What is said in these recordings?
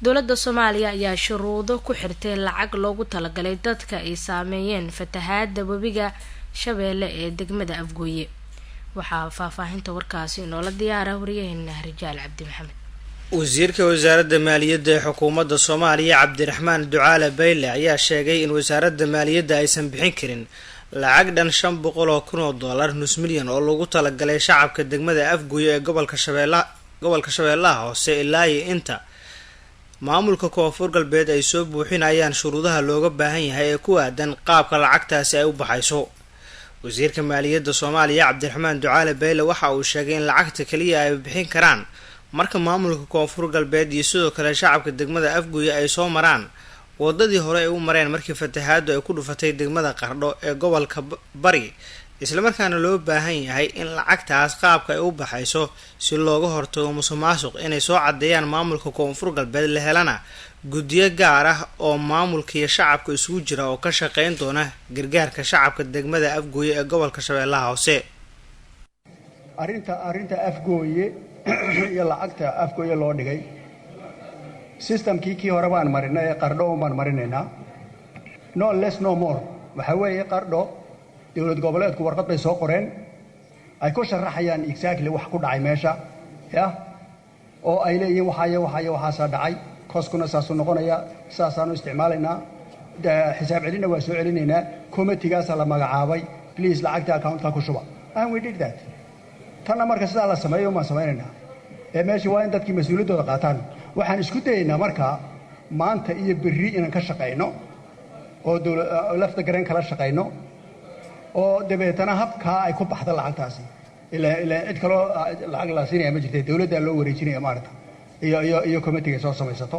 dowladda Soomaaliya ayaa shuruudo ku xirtay lacag loogu talagalay dadka ay saameeyeen fatahaada webiga Shabeelle ee degmada Afgooye. waxaa faahfaahinta warkaasi inoola diyaara wariyaheenna Rijaal Cabdi Maxamed. wasiirka wasaaradda maaliyadda ee xukuumadda Soomaaliya Cabdiraxmaan Ducaale Bayle ayaa sheegay in wasaaradda maaliyadda aysan bixin karin lacag dhan $500,000 nus milyan oo loogu talagalay shacabka degmada Afgooye ee gobolka Shabeellaha hoose ilaa inta maamulka Koonfur Galbeed ay soo buuxinayaan shuruudaha looga baahan yahay ee ku aadan qaabka lacagtaasi ay u baxayso. wasiirka maaliyadda Soomaaliya Cabdiraxmaan Ducaale Bayle waxa uu sheegay in lacagta kaliya ay bixin karaan marka maamulka Koonfur Galbeed iyo sidoo kale shacabka degmada Afgooye ay soo maraan wadadii hore ay u mareen markii fatahaadu ay ku dhufatay degmada Qardho ee gobolka Bari, isla markaana loo baahan yahay in lacagtaas qaabka ay u baxayso si looga hortago musuqmaasuq inay soo cadeeyaan maamulka Koonfur Galbeed la helana guddiyo gaar ah oo maamulka iyo shacabka isugu jira oo ka shaqeyn doona gargaarka shacabka degmada Afgooye ee gobolka Shabeellaha hoose. arinta Afgooye iyo lacagta Afgooye loo dhigay systemkii hore baan marinay Qardho baan marinaynaa no less no more. waxa weeye Qardho dawlad goboleedku warqad bay soo qoreen ay ku sharaxayaan exactly wax ku dhacay meesha oo ay leeyihiin waxa dhacay koskuna saasoo noqonaya saasaanu isticmaalaynaa xisaab celina waa soo celinaynaa committeegaas la magacaabay please lacagta account-ka ku shuba and we did that. tan marka sida la sameeyo ma sameeynaa meeshii waa in dadkii mas'uuliyadooda qaataan. waxaan isku dayaynaa marka maanta iyo berri inaan ka shaqeyno oo lafta garan kala shaqeyno oo dabeetana habka ay ku baxdo lacagtaasi ilaa cid kale lacag la siinaya ma jirto, dawladda loo wareejinaya maarta iyo committee soo samaysato.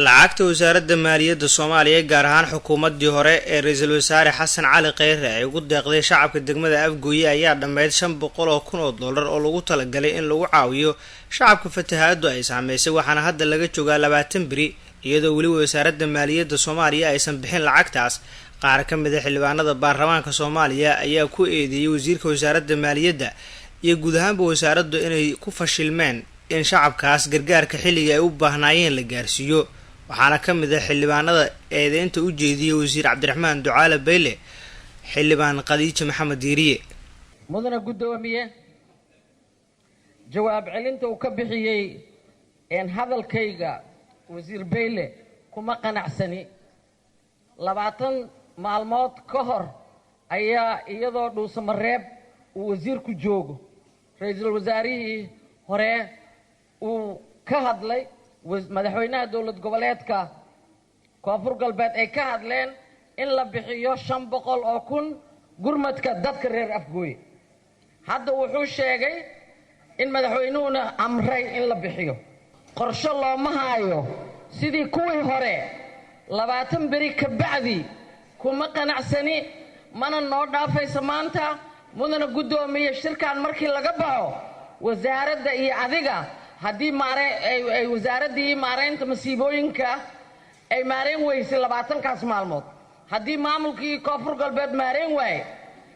lacagta wasaaradda maaliyadda Soomaaliya gaar ahaan xukuumaddii hore ee ra'iisul wasaare Xasan Cali Kheyre ay ugu deeqday shacabka degmada Afgooye ayaa dhammeyd $500,000 oo lagu talagalay in lagu caawiyo shacabka fatahaadu ay saameysay, waxaana hadda laga joogaa 20 biri iyadoo weli wasaaradda maaliyadda Soomaaliya aysan bixin lacagtaas. qaar ka mid ah xildhibaanada baarlamaanka Soomaaliya ayaa ku eedeeyay wasiirka wasaaradda maaliyadda iyo guud ahaanba wasaaraddu inay ku fashilmeen in shacabkaas gargaarka xilliga ay u baahnaayeen la gaarsiiyo. waxaana ka mid ah xildhibaanada eedeynta u jeediyay wasiir Cabdiraxmaan Ducaale Bayle xildhibaan Qadiijo Maxamed Diiriye. mudana gudoomiye jawaab celinta uu ka bixiyay hadalkayga wasiir Bayle kuma qanacsani. 20 maalmood ka hor ayaa iyadoo dhuusamareeb uu wasiirku joogo ra'iisul wasaarihii hore uu ka hadlay madaxweynaha dawlad goboleedka Koonfur Galbeed ay ka hadleen in la bixiyo 500,000 gurmadka dadka reer Afgooye. hadda wuxuu sheegay in madaxweynuhuna amray in la bixiyo. qorshe looma hayo sidii kuwii hore 20 beri ka bacdi kuma qanacsani mana noo dhaafaysa maanta. mudana gudoomiye shirkan markii laga baxo wasaaradda iyo adiga haddii ay wasaaradii maareynta masiibooyinka ay maareen weysay 20kaas maalmood, haddii maamulkii Koonfur Galbeed maareen waaye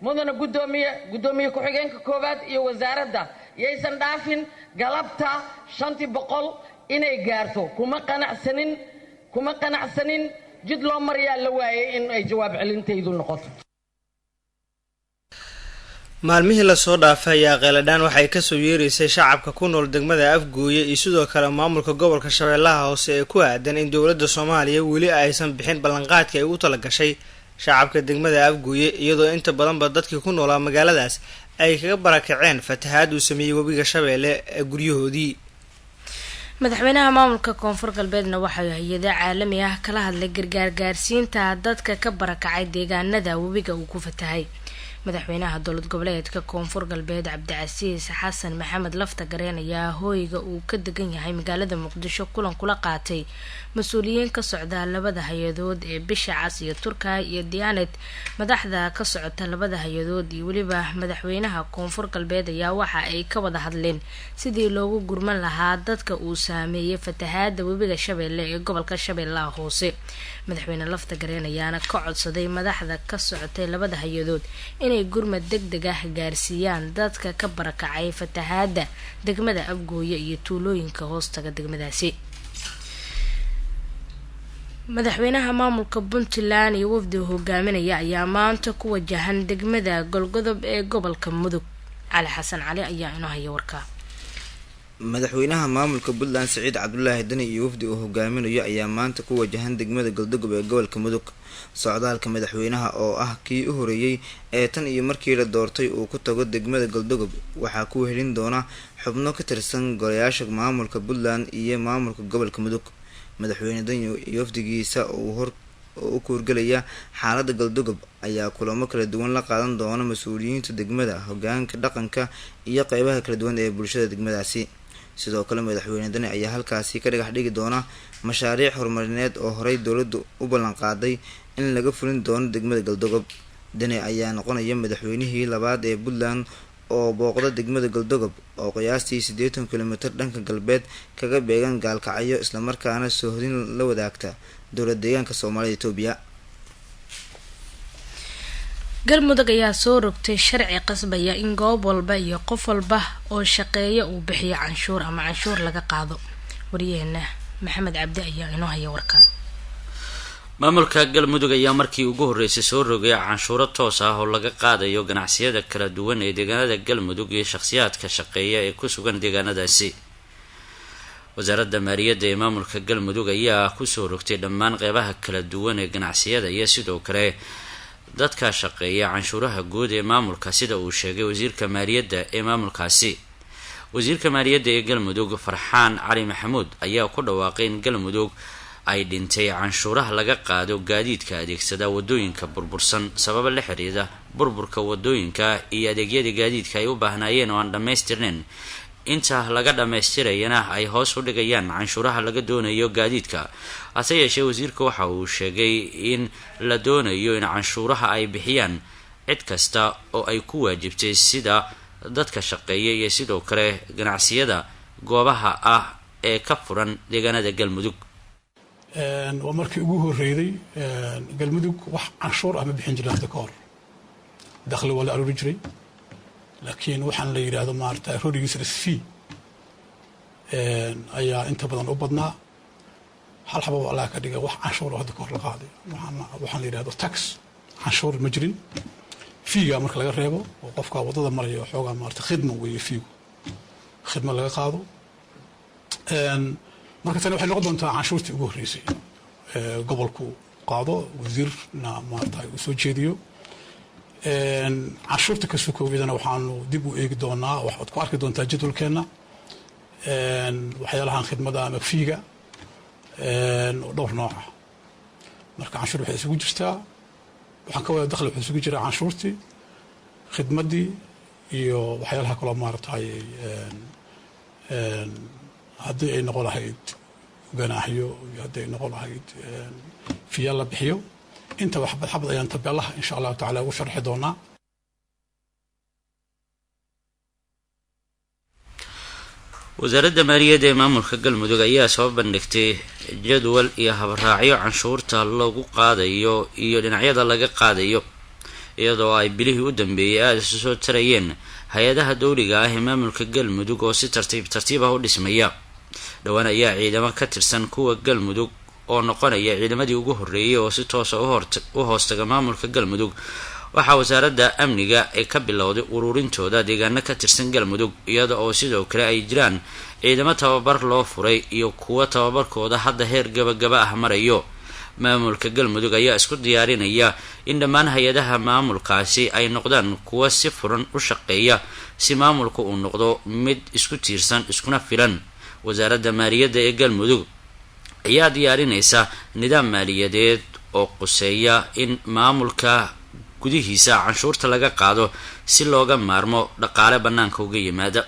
mudana gudoomiye ku-xigeenka koowaad iyo wasaaradda yaysan dhaafin galabta 500 inay gaarto. kuma qanacsanin jid loo mariyaa la waayay in ay jawaab celintaydu noqoto. maalmihii la soo dhaafay ayaa qeeladhaan waxay ka soo yeeraysay shacabka ku nool degmada Afgooye iyo sidoo kale maamulka gobolka Shabeellaha hoose ee ku aadan in dawladda Soomaaliya weli aysan bixin ballanqaadkii ay ugu talagashay shacabka degmada Afgooye, iyadoo inta badanba dadkii ku noolaa magaaladaas ay kaga barakaceen fatahaad uu sameeyay webiga Shabeelle ee guryahoodii. madaxweynaha maamulka Koonfur Galbeedna waxay hay'ado caalami ah kala hadlay gargaar gaarsiinta dadka ka barakacay deegaanada webiga uu ku fatahay. madaxweynaha dowlad goboleedka Koonfur Galbeed Cabdicasiis Xasan Maxamed Lafta Gareen ayaa hooyga uu ka degan yahay magaalada Muqdisho kulan kula qaatay mas'uuliyiin ka socda labada hay'adood ee Bisha Cas iyo Turkiga iyo Diyaanad. madaxda ka socota labada hay'adood iyo waliba madaxweynaha Koonfur Galbeed ayaa waxa ay ka wada hadleen sidii loogu gurman lahaa dadka uu saameeyay fatahaada webiga Shabeelle ee gobolka Shabeellaha hoose. madaxweyne Lafta Gareen ayaana ka codsaday madaxda ka socotay labada hay'adood in inay gurmad degdeg ah gaarsiiyaan dadka ka barakacay fatahaada degmada Afgooye iyo tuulooyinka hoostaga degmadaasi. madaxweynaha maamulka Puntland iyo wafdi hogaaminaya ayaa maanta ku wajahan degmada Golgodob ee gobolka Mudug. Cali Xasan Cali ayaa inoo haya warka. madaxweynaha maamulka Puntland Saciid Cabdullaahi Dani iyo wafdi uu hogaaminayo ayaa maanta ku wajahan degmada Golgodob ee gobolka Mudug. socdaalka madaxweynaha oo ah kii u horeeyay ee tan iyo markii la doortay uu ku tago degmada Golgodob waxaa ku helin doona xubno ka tirsan golayaasha maamulka Puntland iyo maamulka gobolka Mudug. madaxweyne Dani iyo wafdigiisa oo u kuurgalaya xaaladda Golgodob ayaa kulamo kala duwan la qaadan doona mas'uuliyiinta degmada, hoggaanka dhaqanka iyo qaybaha kala duwan ee bulshada degmadaasi. sidoo kale madaxweyne Dani ayaa halkaasi ka dhagax dhigi doona mashaariic horumarineed oo horey dowladdu u ballan qaaday in laga fulin doono degmada Golgodob. Dani ayaa noqonaya madaxweynihii labaad ee Puntland oo booqda degmada Golgodob oo qiyaastii 80 kilomitir dhanka galbeed kaga beegan Gaalkacyo isla markaana soohdin la wadaagta dowladda deegaanka Soomaalida Itoobiya. Galmudug ayaa soo rogtay sharci qasbaya in goob walba iyo qof walba oo shaqeeya uu bixiyo canshuur ama canshuur laga qaado. Wariyeena Maxamed Cabdi ayaa inoo haya warka. maamulka Galmudug ayaa markii ugu horeysay soo rogay canshuuro toos ah oo laga qaadayo ganacsiyada kala duwan ee deegaanada Galmudug iyo shakhsiyaadka shaqeeya ee ku sugan deegaanadaasi. wasaaradda maaliyadda ee maamulka Galmudug ayaa ku soo rogtay dhammaan qaybaha kala duwan ee ganacsiyada iyo sidoo kale dadka shaqeeya canshuuraha guud ee maamulka sida uu sheegay wasiirka maaliyadda ee maamulkaasi. wasiirka maaliyadda ee Galmudug Farxaan Cali Maxamuud ayaa ku dhawaaqay in Galmudug ay dhintay canshuuraha laga qaado gaadiidka adeegsada wadooyinka burbursan sabab la xiriira burburka wadooyinka iyo adeegyada gaadiidka ay u baahnayeen oo aan dhameystirnayn. inta laga dhameystirayna ay hoos u dhigayaan canshuuraha laga doonayo gaadiidka. hase yeeshee wasiirka waxa uu sheegay in la doonayo in canshuuraha ay bixiyaan cid kasta oo ay ku waajibtay sida dadka shaqeeya iyo sidoo kale ganacsiyada goobaha ah ee ka furan deegaanada Galmudug. waa markii ugu horeeyay Galmudug wax canshuur ama bixin jiray hadda ka hor dakhli wala aruuri jiray laakiin waxaan la yiraahdo maarta roadigiisa fee ayaa inta badan u badnaa hal xabo walaa ka dhiga wax canshuur hadda ka hor la qaaday waxaan la yiraahdo tax canshuur ma jirin fiiga marka laga reebo oo qofka wadada marayo xoogaa maarta khidmo weeye fiigu khidmo laga qaado marka tan waxay noqon doontaa canshuurtii ugu horeysay gobolku qaado wasiirna maarta uu soo jeediyo canshuurta ka soo koobidana waxaanu dib u eegi doonaa waxaad ku arki doontaa jadwalkeena waxyaalahan khidmada ama fiiga dhowr nooc ah marka canshuur waxay isugu jirtaa waxaan ka wada dakhli wuxuu isugu jiraa canshuurtii khidmadii iyo waxyaalaha kaloo maaragtay haddii ay noqon lahayd ganaaxyo iyo haddii ay noqon lahayd fiyaal la bixiyo inta waxbad xabad ayaan tabeelaha insha allahu tacaala ugu sharxi doonaa. wasaaradda maaliyadda ee maamulka Galmudug ayaa soo bandhigtay jadwal iyo habraacyo canshuurta lagu qaadayo iyo dhinacyada laga qaadayo iyadoo ay bilihii u dambeeyay aad isu soo tarayeen hay-adaha dowliga ah ee maamulka Galmudug oo si tartiib ah u dhismaya. dhawaan ayaa ciidamo ka tirsan kuwa Galmudug oo noqonaya ciidamadii ugu horeeyay oo si toos ah u hoostaga maamulka Galmudug. waxaa wasaaradda amniga ay ka bilowday ururintooda deegaano ka tirsan Galmudug iyada oo sidoo kale ay jiraan ciidamo tababar loo furay iyo kuwa tababarkooda hadda heer gabagaba ah marayo. maamulka Galmudug ayaa isku diyaarinaya in dhammaan hay-adaha maamulkaasi ay noqdaan kuwa si furan u shaqeeya si maamulku uu noqdo mid isku tiirsan iskuna filan. wasaaradda maaliyadda ee Galmudug ayaa diyaarinaysa nidaam maaliyadeed oo quseeya in maamulka gudihiisa canshuurta laga qaado si looga maarmo dhaqaale banaanka uga yimaada.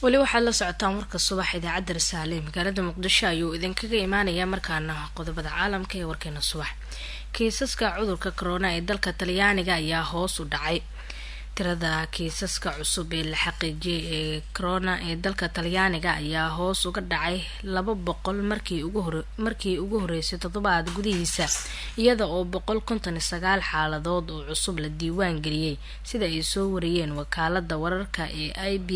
wali waxaad la socotaan warka subax idaacadda Risaale magaalada Muqdisho ayuu idinkaga imaanaya markaana qodobada caalamka ee warkeena subax. kiisaska cudurka corona ee dalka Talyaaniga ayaa hoos u dhacay. tirada kiisaska cusub ee la xaqiijiyay ee corona ee dalka Talyaaniga ayaa hoos uga dhacay 200 markii ugu horeysay toddobaad gudihiisa iyada oo 159 xaaladood oo cusub la diiwaan geliyay sida ay soo wariyeen wakaalada wararka ee IB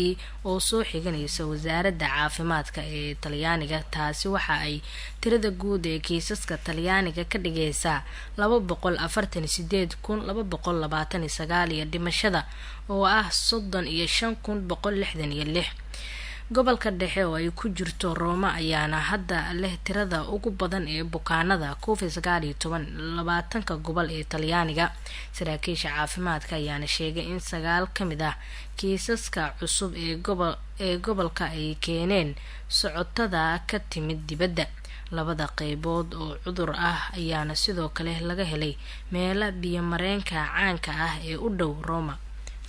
oo soo xiganaysa wasaaradda caafimaadka ee Talyaaniga. taasi waxa ay tirada guud ee kiisaska Talyaaniga ka dhigaysaa 248,229 iyo dhimashada oo ah 35,166. gobolka dhexe oo ay ku jirto Roma ayaana hadda leh tirada ugu badan ee bukaanada COVID-19 20 gobol ee Talyaaniga. saraakiisha caafimaadka ayaana sheegay in 9 ka mid ah kiisaska cusub ee gobolka ay keeneen socotada ka timid dibadda. labada qaybood oo cudur ah ayaana sidoo kale laga helay meelo biyo mareenka caanka ah ee u dhow Roma.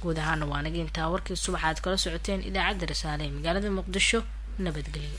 guud ahaan waa naga intaa warkii subaxaad kala socoteen idaacadda Risaale magaalada Muqdisho. nabadgelyo.